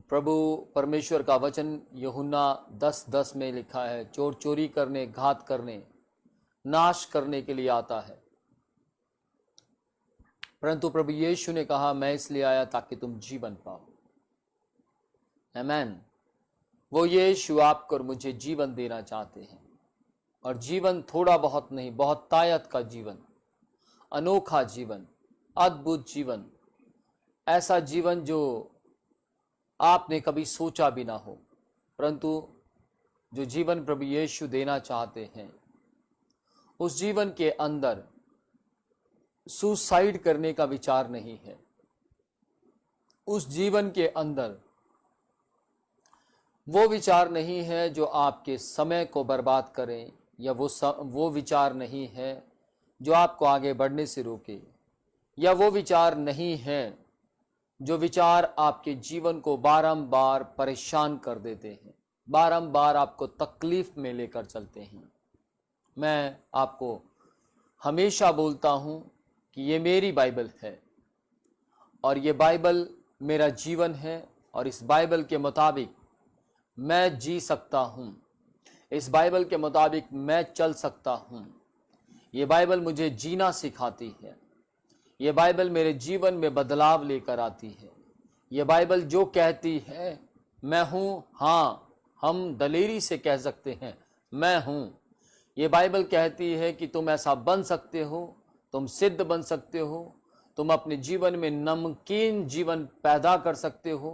प्रभु परमेश्वर का वचन यूहन्ना 10:10 में लिखा है, चोर चोरी करने, घात करने, नाश करने के लिए आता है, परंतु प्रभु यीशु ने कहा, मैं इसलिए आया ताकि तुम जीवन पाओ। आमेन। वो यीशु आपको और मुझे जीवन देना चाहते हैं, और जीवन थोड़ा बहुत नहीं, बहुत तायत का जीवन, अनोखा जीवन, अद्भुत जीवन, ऐसा जीवन जो आपने कभी सोचा भी ना हो, परंतु जो जीवन प्रभु यीशु देना चाहते हैं, उस जीवन के अंदर सुसाइड करने का विचार नहीं है। उस जीवन के अंदर वो विचार नहीं है जो आपके समय को बर्बाद करें, या वो विचार नहीं है जो आपको आगे बढ़ने से रोके, या वो विचार नहीं है जो विचार आपके जीवन को बारंबार परेशान कर देते हैं, बारंबार आपको तकलीफ में लेकर चलते हैं। मैं आपको हमेशा बोलता हूं कि ये मेरी बाइबल है, और ये बाइबल मेरा जीवन है, और इस बाइबल के मुताबिक मैं जी सकता हूं, इस बाइबल के मुताबिक मैं चल सकता हूं। ये बाइबल मुझे जीना सिखाती है, ये बाइबल मेरे जीवन में बदलाव लेकर आती है। ये बाइबल जो कहती है मैं हूं, हाँ, हम दलेरी से कह सकते हैं मैं हूं। ये बाइबल कहती है कि तुम ऐसा बन सकते हो, तुम सिद्ध बन सकते हो, तुम अपने जीवन में नमकीन जीवन पैदा कर सकते हो,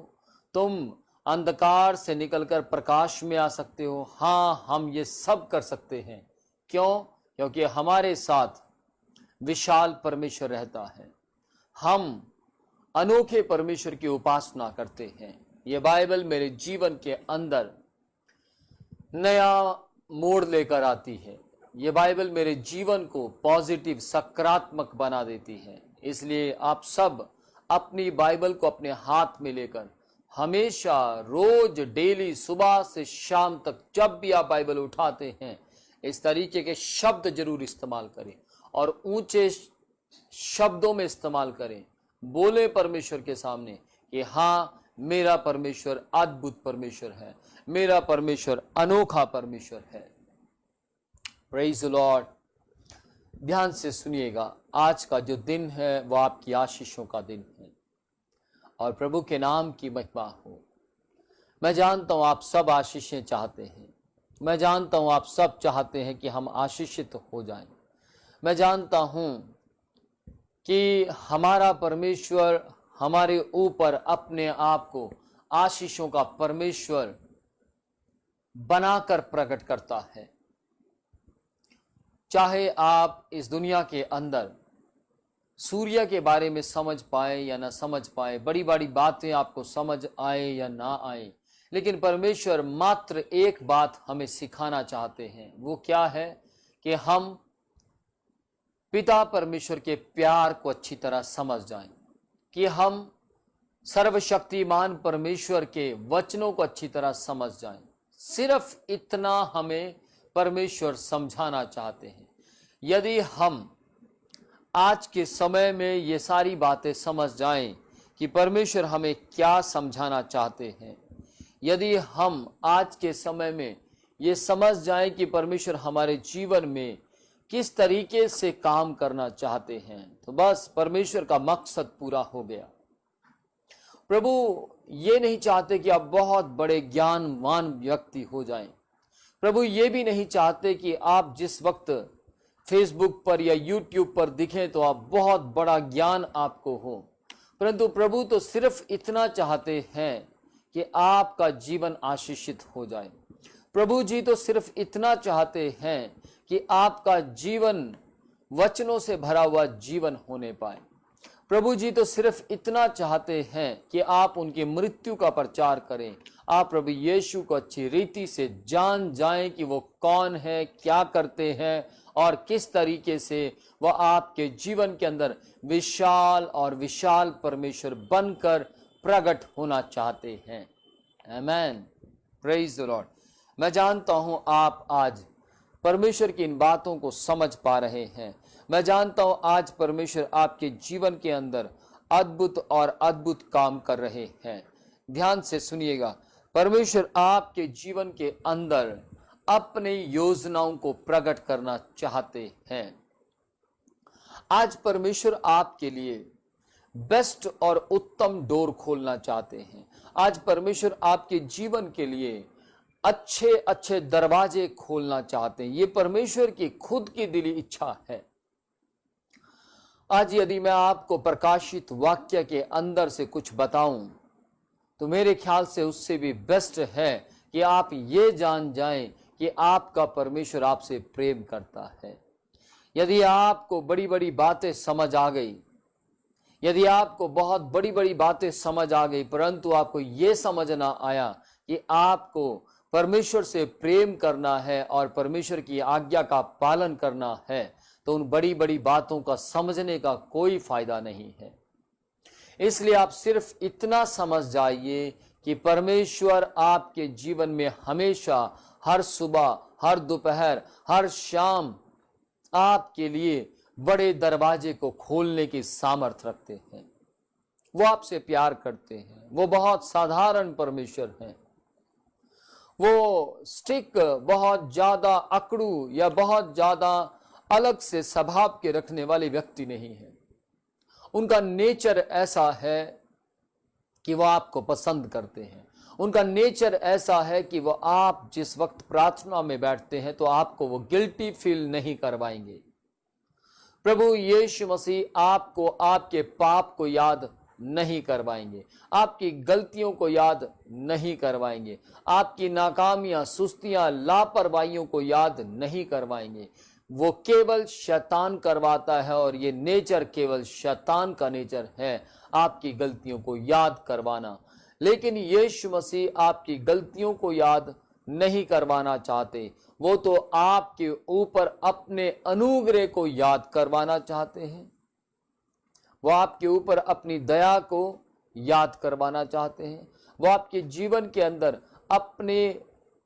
तुम अंधकार से निकलकर प्रकाश में आ सकते हो। हाँ, हम ये सब कर सकते हैं। क्यों? क्योंकि हमारे साथ विशाल परमेश्वर रहता है। हम अनोखे परमेश्वर की उपासना करते हैं। ये बाइबल मेरे जीवन के अंदर नया मोड़ लेकर आती है। ये बाइबल मेरे जीवन को पॉजिटिव, सकारात्मक बना देती है। इसलिए आप सब अपनी बाइबल को अपने हाथ में लेकर हमेशा, रोज, डेली, सुबह से शाम तक जब भी आप बाइबल उठाते हैं, इस तरीके के शब्द जरूर इस्तेमाल करें, और ऊंचे शब्दों में इस्तेमाल करें। बोले परमेश्वर के सामने कि हाँ, मेरा परमेश्वर अद्भुत परमेश्वर है, मेरा परमेश्वर अनोखा परमेश्वर है। Praise the Lord. ध्यान से सुनिएगा, आज का जो दिन है वो आपकी आशीषों का दिन है, और प्रभु के नाम की महिमा हो। मैं जानता हूं आप सब आशीषें चाहते हैं। मैं जानता हूं आप सब चाहते हैं कि हम आशीषित हो जाएं। मैं जानता हूं कि हमारा परमेश्वर हमारे ऊपर अपने आप को आशीषों का परमेश्वर बनाकर प्रकट करता है। चाहे आप इस दुनिया के अंदर सूर्य के बारे में समझ पाए या ना समझ पाए, बड़ी बड़ी बातें आपको समझ आए या ना आए, लेकिन परमेश्वर मात्र एक बात हमें सिखाना चाहते हैं। वो क्या है? कि हम पिता परमेश्वर के प्यार को अच्छी तरह समझ जाएं, कि हम सर्वशक्तिमान परमेश्वर के वचनों को अच्छी तरह समझ जाएं। सिर्फ इतना हमें परमेश्वर समझाना चाहते हैं। यदि हम आज के समय में ये सारी बातें समझ जाएं कि परमेश्वर हमें क्या समझाना चाहते हैं, यदि हम आज के समय में ये समझ जाएं कि परमेश्वर हमारे जीवन में किस तरीके से काम करना चाहते हैं, तो बस परमेश्वर का मकसद पूरा हो गया। प्रभु ये नहीं चाहते कि आप बहुत बड़े ज्ञानवान व्यक्ति हो जाएं। प्रभु ये भी नहीं चाहते कि आप जिस वक्त फेसबुक पर या यूट्यूब पर दिखें तो आप बहुत बड़ा ज्ञान आपको हो, परंतु प्रभु तो सिर्फ इतना चाहते हैं कि आपका जीवन आशीषित हो जाए। प्रभु जी तो सिर्फ इतना चाहते हैं कि आपका जीवन वचनों से भरा हुआ जीवन होने पाए। प्रभु जी तो सिर्फ इतना चाहते हैं कि आप उनकी मृत्यु का प्रचार करें, आप प्रभु यीशु को अच्छी रीति से जान जाएं कि वो कौन है, क्या करते हैं, और किस तरीके से वह आपके जीवन के अंदर विशाल और विशाल परमेश्वर बनकर प्रकट होना चाहते हैं। आमेन। Praise the Lord. मैं जानता हूं आप आज परमेश्वर की इन बातों को समझ पा रहे हैं। मैं जानता हूं आज परमेश्वर आपके जीवन के अंदर अद्भुत और अद्भुत काम कर रहे हैं। ध्यान से सुनिएगा, परमेश्वर आपके जीवन के अंदर अपनी योजनाओं को प्रकट करना चाहते हैं। आज परमेश्वर आपके लिए बेस्ट और उत्तम डोर खोलना चाहते हैं। आज परमेश्वर आपके जीवन के लिए अच्छे अच्छे दरवाजे खोलना चाहते हैं। ये परमेश्वर की खुद की दिली इच्छा है। आज यदि मैं आपको प्रकाशित वाक्य के अंदर से कुछ बताऊं तो मेरे ख्याल से उससे भी बेस्ट है कि आप ये जान जाएं कि आपका परमेश्वर आपसे प्रेम करता है। यदि आपको बड़ी बड़ी बातें समझ आ गई, यदि आपको बहुत बड़ी बड़ी बातें समझ आ गई, परंतु आपको ये समझ ना आया कि आपको परमेश्वर से प्रेम करना है और परमेश्वर की आज्ञा का पालन करना है, तो उन बड़ी बड़ी बातों का समझने का कोई फायदा नहीं है। इसलिए आप सिर्फ इतना समझ जाइए कि परमेश्वर आपके जीवन में हमेशा, हर सुबह, हर दोपहर, हर शाम आपके लिए बड़े दरवाजे को खोलने की सामर्थ रखते हैं। वो आपसे प्यार करते हैं। वो बहुत साधारण परमेश्वर हैं। वो स्टिक बहुत ज्यादा अकड़ू या बहुत ज्यादा अलग से स्वभाव के रखने वाले व्यक्ति नहीं है। उनका नेचर ऐसा है कि वो आपको पसंद करते हैं। उनका नेचर ऐसा है कि वो आप जिस वक्त प्रार्थना में बैठते हैं तो आपको वो गिल्टी फील नहीं करवाएंगे। प्रभु यीशु मसीह आपको आपके पाप को याद नहीं करवाएंगे, आपकी गलतियों को याद नहीं करवाएंगे, आपकी नाकामियां, सुस्तियां, लापरवाहियों को याद नहीं करवाएंगे। वो केवल शैतान करवाता है और ये नेचर केवल शैतान का नेचर है, आपकी गलतियों को याद करवाना। लेकिन यीशु मसीह आपकी गलतियों को याद नहीं करवाना चाहते। वो तो आपके ऊपर अपने अनुग्रह को याद करवाना चाहते हैं। वो आपके ऊपर अपनी दया को याद करवाना चाहते हैं। वो आपके जीवन के अंदर अपने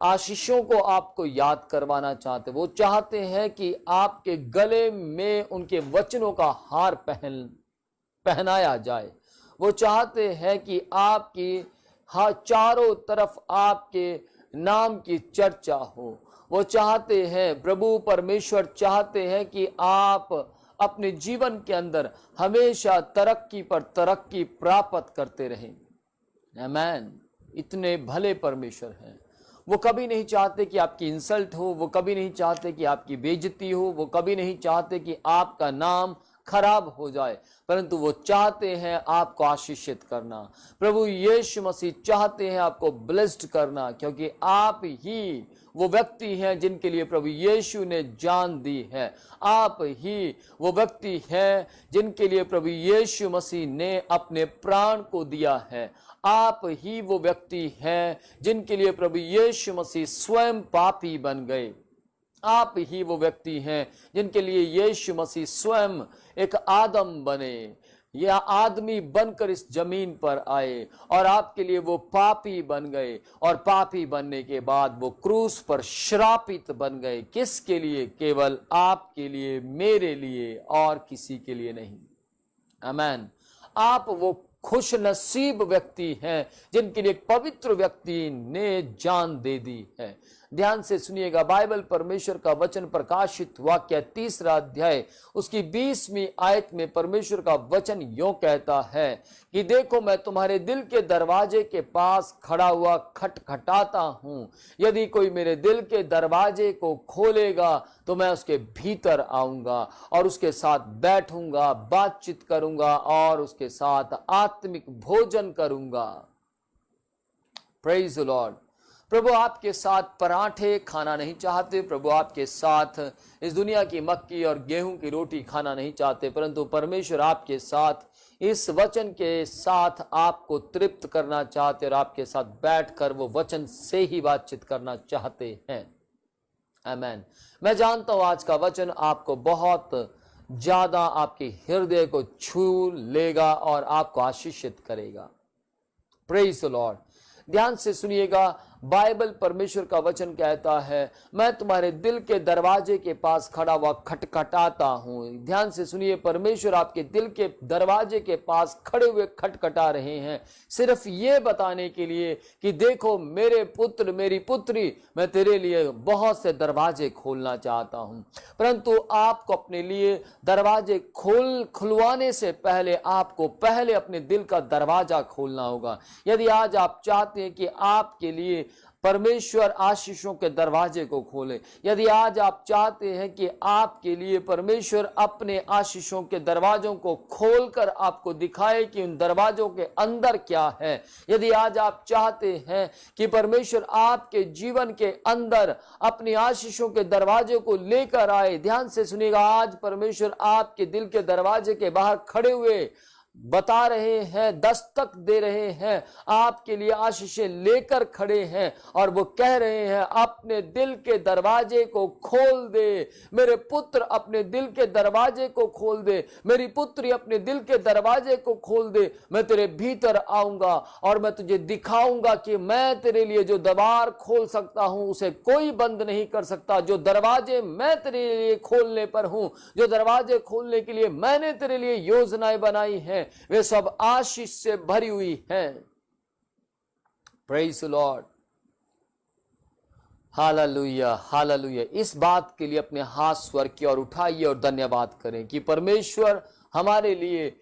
आशीषों को आपको याद करवाना चाहते हैं। वो चाहते हैं कि आपके गले में उनके वचनों का हार पहनाया जाए। वो चाहते हैं कि आपकी चारों तरफ आपके नाम की चर्चा हो। वो चाहते हैं, प्रभु परमेश्वर चाहते हैं कि आप अपने जीवन के अंदर हमेशा तरक्की पर तरक्की प्राप्त करते रहें। आमीन। इतने भले परमेश्वर हैं। वो कभी नहीं चाहते कि आपकी इंसल्ट हो, वो कभी नहीं चाहते कि आपकी बेइज्जती हो, वो कभी नहीं चाहते कि आपका नाम खराब हो जाए, परंतु वो चाहते हैं आपको आशीषित करना। प्रभु यीशु मसीह चाहते हैं आपको ब्लेस्ड करना, क्योंकि आप ही वो व्यक्ति हैं जिनके लिए प्रभु यीशु ने जान दी है। आप ही वो व्यक्ति हैं जिनके लिए प्रभु यीशु मसीह ने अपने प्राण को दिया है। आप ही वो व्यक्ति हैं जिनके लिए प्रभु यीशु मसीह स्वयं पापी बन गए। आप ही वो व्यक्ति हैं जिनके लिए यीशु मसीह स्वयं एक आदम बने, या आदमी बनकर इस जमीन पर आए और आपके लिए वो पापी बन गए, और पापी बनने के बाद वो क्रूस पर श्रापित बन गए। किसके लिए? केवल आपके लिए, मेरे लिए, और किसी के लिए नहीं। आमीन। आप वो खुश नसीब व्यक्ति हैं जिनके लिए पवित्र व्यक्ति ने जान दे दी है। ध्यान से सुनिएगा, बाइबल परमेश्वर का वचन प्रकाशित वाक्य 3 अध्याय उसकी 20वीं आयत में परमेश्वर का वचन यूं कहता है कि देखो, मैं तुम्हारे दिल के दरवाजे के पास खड़ा हुआ खटखटाता हूं। यदि कोई मेरे दिल के दरवाजे को खोलेगा तो मैं उसके भीतर आऊंगा और उसके साथ बैठूंगा, बातचीत करूंगा और उसके साथ आत्मिक भोजन करूंगा। Praise the Lord. प्रभु आपके साथ पराठे खाना नहीं चाहते। प्रभु आपके साथ इस दुनिया की मक्की और गेहूं की रोटी खाना नहीं चाहते, परंतु परमेश्वर आपके साथ इस वचन के साथ आपको तृप्त करना चाहते और आपके साथ बैठकर वो वचन से ही बातचीत करना चाहते हैं। आमीन। मैं जानता हूं आज का वचन आपको बहुत ज्यादा आपके हृदय को छू लेगा और आपको आशीषित करेगा। Praise the Lord. ध्यान से सुनिएगा, बाइबल परमेश्वर का वचन कहता है, मैं तुम्हारे दिल के दरवाजे के पास खड़ा हुआ खटखटाता हूं। ध्यान से सुनिए, परमेश्वर आपके दिल के दरवाजे के पास खड़े हुए खटखटा रहे हैं, सिर्फ ये बताने के लिए कि देखो मेरे पुत्र मेरी पुत्री, मैं तेरे लिए बहुत से दरवाजे खोलना चाहता हूं। परंतु आपको अपने लिए दरवाजे खुलवाने से पहले आपको पहले अपने दिल का दरवाजा खोलना होगा। यदि आज आप चाहते हैं कि आपके लिए परमेश्वर आशीषों के दरवाजे को खोले, यदि आज आप चाहते हैं कि आपके लिए परमेश्वर अपने आशीषों के दरवाजों को खोलकर आपको दिखाए कि उन दरवाजों के अंदर क्या है, यदि आज आप चाहते हैं कि परमेश्वर आपके जीवन के अंदर अपनी आशीषों के दरवाजे को लेकर आए, ध्यान से सुनिएगा, आज परमेश्वर आपके दिल के दरवाजे के बाहर खड़े हुए बता रहे हैं, दस्तक दे रहे हैं, आपके लिए आशीषें लेकर खड़े हैं और वो कह रहे हैं, अपने दिल के दरवाजे को खोल दे मेरे पुत्र, अपने दिल के दरवाजे को खोल दे मेरी पुत्री, अपने दिल के दरवाजे को खोल दे। मैं तेरे भीतर आऊंगा और मैं तुझे दिखाऊंगा कि मैं तेरे लिए जो द्वार खोल सकता हूं उसे कोई बंद नहीं कर सकता। जो दरवाजे मैं तेरे लिए खोलने पर हूं, जो दरवाजे खोलने के लिए मैंने तेरे लिए योजनाएं बनाई हैं, वे सब आशीष से भरी हुई हैं। Praise the Lord, hallelujah hallelujah. इस बात के लिए अपने हाथ स्वर की ओर उठाइए और धन्यवाद करें कि परमेश्वर हमारे लिए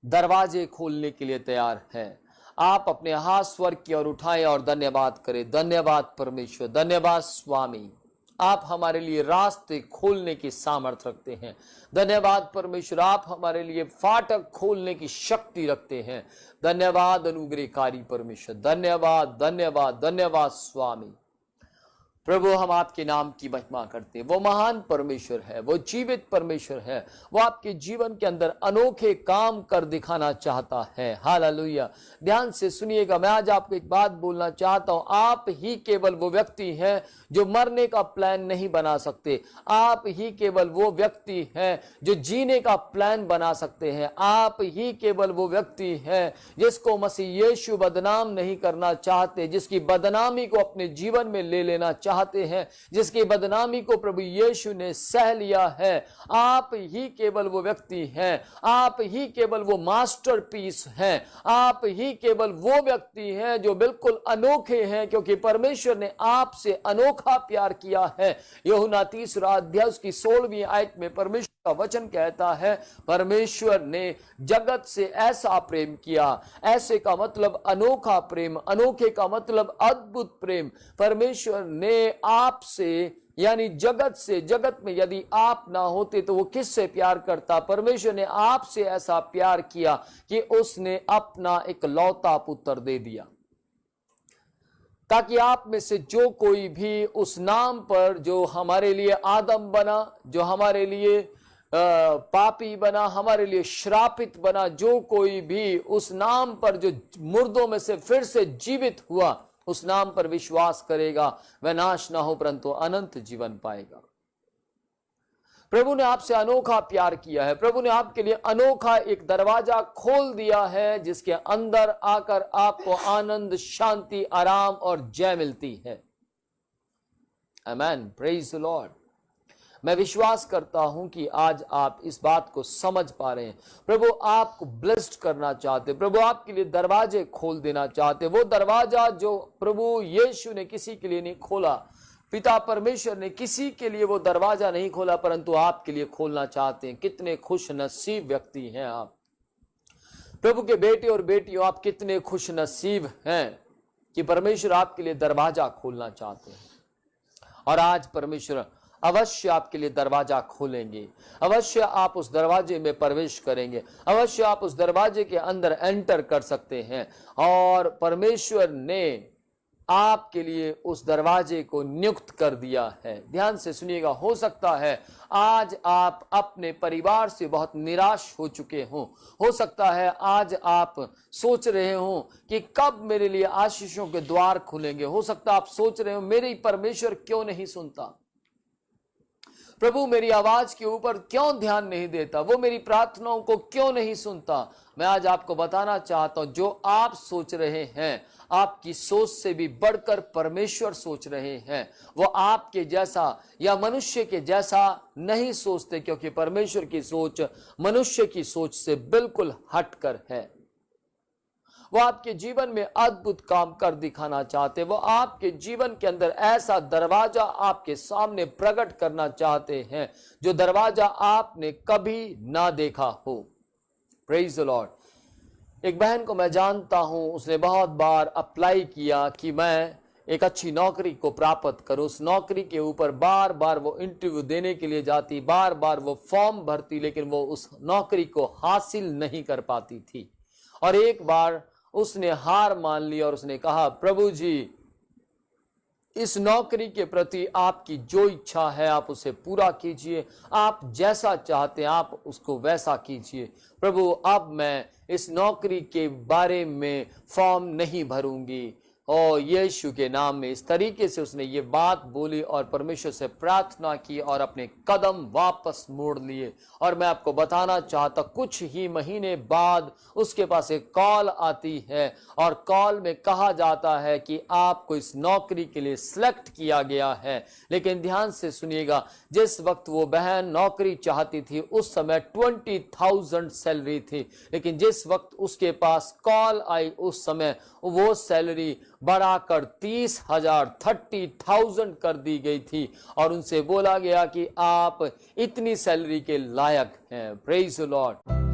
दरवाजे खोलने के लिए तैयार है। आप अपने हाथ स्वर की ओर उठाएं और धन्यवाद करें। धन्यवाद परमेश्वर, धन्यवाद स्वामी, आप हमारे लिए रास्ते खोलने की सामर्थ्य रखते हैं। धन्यवाद परमेश्वर, आप हमारे लिए फाटक खोलने की शक्ति रखते हैं। धन्यवाद अनुग्रहकारी परमेश्वर, धन्यवाद धन्यवाद धन्यवाद स्वामी। प्रभु, हम आपके नाम की महिमा करते हैं। वो महान परमेश्वर है, वो जीवित परमेश्वर है, वो आपके जीवन के अंदर अनोखे काम कर दिखाना चाहता है। हालेलुया। ध्यान से सुनिएगा, मैं आज आपको एक बात बोलना चाहता हूं। आप ही केवल वो व्यक्ति हैं जो मरने का प्लान नहीं बना सकते। आप ही केवल वो व्यक्ति हैं जो जीने का प्लान बना सकते हैं। आप ही केवल वो व्यक्ति हैं जिसको मसीह यीशु बदनाम नहीं करना चाहते, जिसकी बदनामी को अपने जीवन में ले लेना चाहते हैं, जिसकी बदनामी को प्रभु यीशु ने सह लिया है। आप ही केवल वो व्यक्ति हैं, आप ही केवल वो मास्टरपीस हैं, आप ही केवल वो व्यक्ति हैं जो बिल्कुल अनोखे हैं, क्योंकि परमेश्वर ने आपसे अनोखा प्यार किया है। यूहन्ना 3 अध्याय उसकी 16वीं आयत में परमेश्वर का वचन कहता है, परमेश्वर ने जगत से ऐसा प्रेम किया। ऐसे का मतलब अनोखा प्रेम, अनोखे का मतलब अद्भुत प्रेम। परमेश्वर ने आपसे यानी जगत से, जगत में यदि आप ना होते तो वो किससे प्यार करता? परमेश्वर ने आपसे ऐसा प्यार किया कि उसने अपना एक लौता पुत्र दे दिया, ताकि आप में से जो कोई भी उस नाम पर, जो हमारे लिए आदम बना, जो हमारे लिए पापी बना, हमारे लिए श्रापित बना, जो कोई भी उस नाम पर, जो मुर्दों में से फिर से जीवित हुआ, उस नाम पर विश्वास करेगा, वह नाश ना हो परंतु अनंत जीवन पाएगा। प्रभु ने आपसे अनोखा प्यार किया है। प्रभु ने आपके लिए अनोखा एक दरवाजा खोल दिया है, जिसके अंदर आकर आपको आनंद, शांति, आराम और जय मिलती है। आमेन, प्रेज द लॉर्ड। मैं विश्वास करता हूं कि आज आप इस बात को समझ पा रहे हैं। प्रभु आपको ब्लेस्ड करना चाहते, प्रभु आपके लिए दरवाजे खोल देना चाहते। वो दरवाजा जो प्रभु यीशु ने किसी के लिए नहीं खोला, पिता परमेश्वर ने किसी के लिए वो दरवाजा नहीं खोला, परंतु आपके लिए खोलना चाहते हैं। कितने खुश नसीब व्यक्ति हैं आप, प्रभु के बेटे और बेटियों, आप कितने खुश नसीब हैं कि परमेश्वर आपके लिए दरवाजा खोलना चाहते हैं। और आज परमेश्वर अवश्य आपके लिए दरवाजा खोलेंगे, अवश्य आप उस दरवाजे में प्रवेश करेंगे, अवश्य आप उस दरवाजे के अंदर एंटर कर सकते हैं। और परमेश्वर ने आपके लिए उस दरवाजे को नियुक्त कर दिया है। ध्यान से सुनिएगा, हो सकता है आज आप अपने परिवार से बहुत निराश हो चुके हों, हो सकता है आज आप सोच रहे हो कि कब मेरे लिए आशीषों के द्वार खुलेंगे, हो सकता है आप सोच रहे हो मेरे परमेश्वर क्यों नहीं सुनता। प्रभु मेरी आवाज के ऊपर क्यों ध्यान नहीं देता, वो मेरी प्रार्थनाओं को क्यों नहीं सुनता। मैं आज आपको बताना चाहता हूं, जो आप सोच रहे हैं, आपकी सोच से भी बढ़कर परमेश्वर सोच रहे हैं। वो आपके जैसा या मनुष्य के जैसा नहीं सोचते, क्योंकि परमेश्वर की सोच मनुष्य की सोच से बिल्कुल हटकर है। वो आपके जीवन में अद्भुत काम कर दिखाना चाहते, वो आपके जीवन के अंदर ऐसा दरवाजा आपके सामने प्रकट करना चाहते हैं जो दरवाजा आपने कभी ना देखा हो। Praise the Lord. एक बहन को मैं जानता हूं, उसने बहुत बार अप्लाई किया कि मैं एक अच्छी नौकरी को प्राप्त करूं। उस नौकरी के ऊपर बार बार वो इंटरव्यू देने के लिए जाती, बार बार वो फॉर्म भरती, लेकिन वो उस नौकरी को हासिल नहीं कर पाती थी। और एक बार उसने हार मान ली और उसने कहा, प्रभु जी, इस नौकरी के प्रति आपकी जो इच्छा है आप उसे पूरा कीजिए, आप जैसा चाहते हैं आप उसको वैसा कीजिए। प्रभु, अब मैं इस नौकरी के बारे में फॉर्म नहीं भरूंगी। और यीशु के नाम में इस तरीके से उसने ये बात बोली और परमेश्वर से प्रार्थना की और अपने कदम वापस मोड़ लिए। और मैं आपको बताना चाहता, कुछ ही महीने बाद उसके पास एक कॉल आती है और कॉल में कहा जाता है कि आपको इस नौकरी के लिए सिलेक्ट किया गया है। लेकिन ध्यान से सुनिएगा, जिस वक्त वो बहन नौकरी चाहती थी उस समय 20,000 सैलरी थी, लेकिन जिस वक्त उसके पास कॉल आई उस समय वो सैलरी बढ़ाकर 30,000 कर दी गई थी और उनसे बोला गया कि आप इतनी सैलरी के लायक हैं। Praise the Lord.